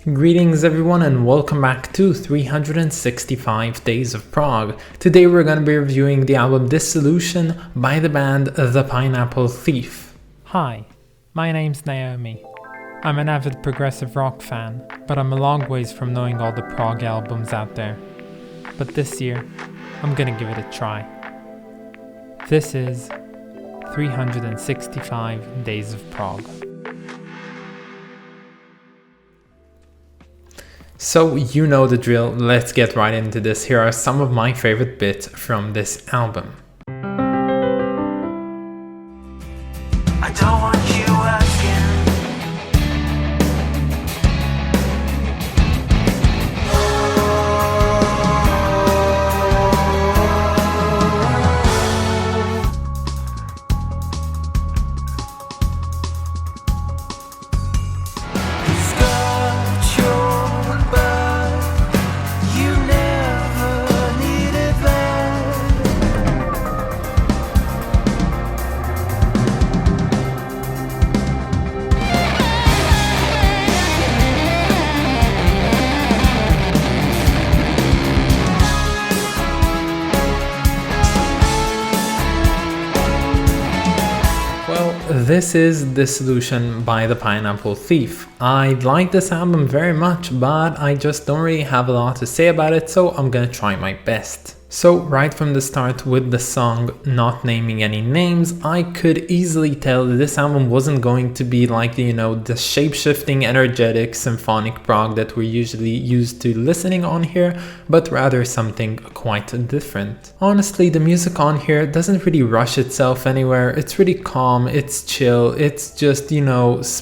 Greetings everyone and welcome back to 365 Days of Prog. Today we're going to be reviewing the album Dissolution by the band The Pineapple Thief. Hi, my name's Naomi. I'm an avid progressive rock fan, but I'm a long ways from knowing all the prog albums out there. But this year, I'm gonna give it a try. This is 365 Days of Prog. So you know the drill, let's get right into this. Here are some of my favorite bits from this album. I don't want you asking. It's got your back. You never needed This is Dissolution by the Pineapple Thief. I like this album very much, but I just don't really have a lot to say about it, so I'm gonna try my best. So right from the start with the song not naming any names, I could easily tell that this album wasn't going to be like, the shape-shifting, energetic, symphonic prog that we're usually used to listening on here, but rather something quite different. Honestly, the music on here doesn't really rush itself anywhere. It's really calm, it's chill, it's just,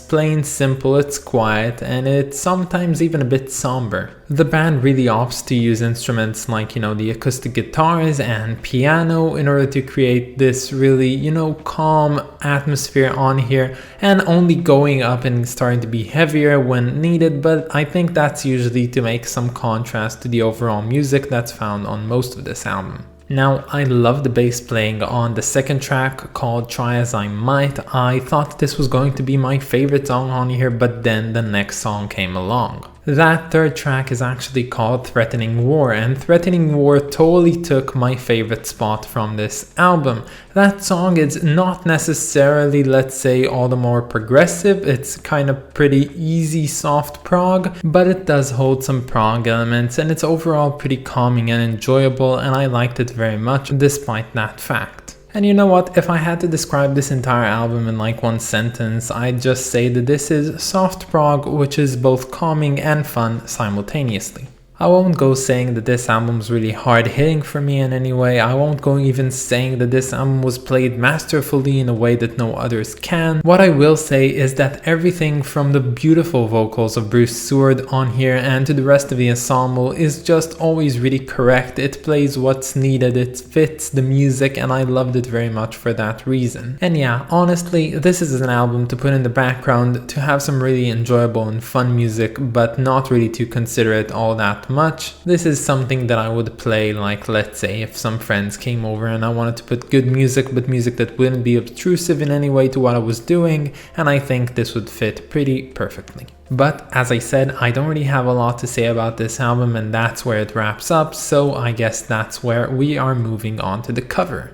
plain simple, it's quiet, and it's sometimes even a bit somber. The band really opts to use instruments like, the acoustic guitars and piano in order to create this really, calm atmosphere on here, and only going up and starting to be heavier when needed, but I think that's usually to make some contrast to the overall music that's found on most of this album. Now, I love the bass playing on the second track called Try As I Might. I thought this was going to be my favorite song on here, but then the next song came along. That third track is actually called Threatening War, and Threatening War totally took my favorite spot from this album. That song is not necessarily, let's say, all the more progressive. It's kind of pretty easy, soft prog, but it does hold some prog elements, and it's overall pretty calming and enjoyable, and I liked it very much despite that fact. And you know what, if I had to describe this entire album in like one sentence, I'd just say that this is soft prog, which is both calming and fun simultaneously. I won't go saying that this album's really hard hitting for me in any way. I won't go even saying that this album was played masterfully in a way that no others can. What I will say is that everything from the beautiful vocals of Bruce Seward on here and to the rest of the ensemble is just always really correct. It plays what's needed, it fits the music, and I loved it very much for that reason. And yeah, honestly, this is an album to put in the background to have some really enjoyable and fun music, but not really to consider it all that much. This is something that I would play, like, let's say if some friends came over and I wanted to put good music, but music that wouldn't be obtrusive in any way to what I was doing, and I think this would fit pretty perfectly. But as I said, I don't really have a lot to say about this album, and that's where it wraps up, so I guess that's where we are moving on to the cover.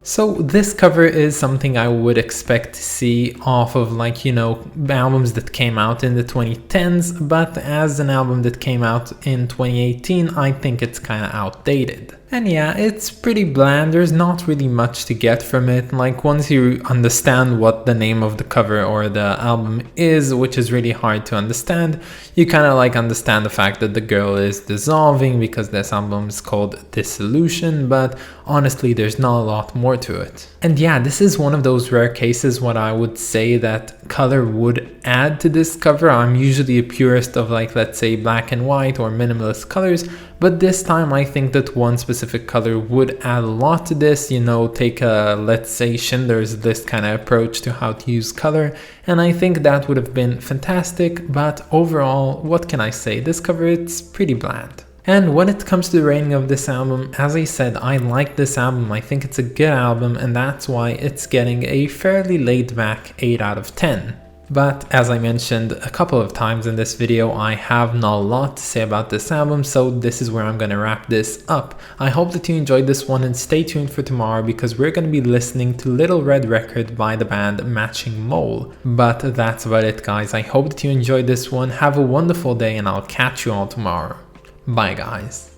So this cover is something I would expect to see off of albums that came out in the 2010s, but as an album that came out in 2018, I think it's kind of outdated. And yeah, it's pretty bland, there's not really much to get from it. Like, once you understand what the name of the cover or the album is, which is really hard to understand, you kind of understand the fact that the girl is dissolving because this album is called Dissolution, but honestly there's not a lot more to it. And yeah, this is one of those rare cases what I would say that color would add to this cover. I'm usually a purist of let's say black and white or minimalist colors, but this time I think that one specific color would add a lot to this, take a, let's say, Schindler's List kind of approach to how to use color, and I think that would have been fantastic, but overall, what can I say, this cover, it's pretty bland. And when it comes to the rating of this album, as I said, I like this album, I think it's a good album, and that's why it's getting a fairly laid back 8 out of 10. But as I mentioned a couple of times in this video, I have not a lot to say about this album, so this is where I'm gonna wrap this up. I hope that you enjoyed this one, and stay tuned for tomorrow because we're gonna be listening to Little Red Record by the band Matching Mole. But that's about it, guys. I hope that you enjoyed this one. Have a wonderful day, and I'll catch you all tomorrow. Bye, guys.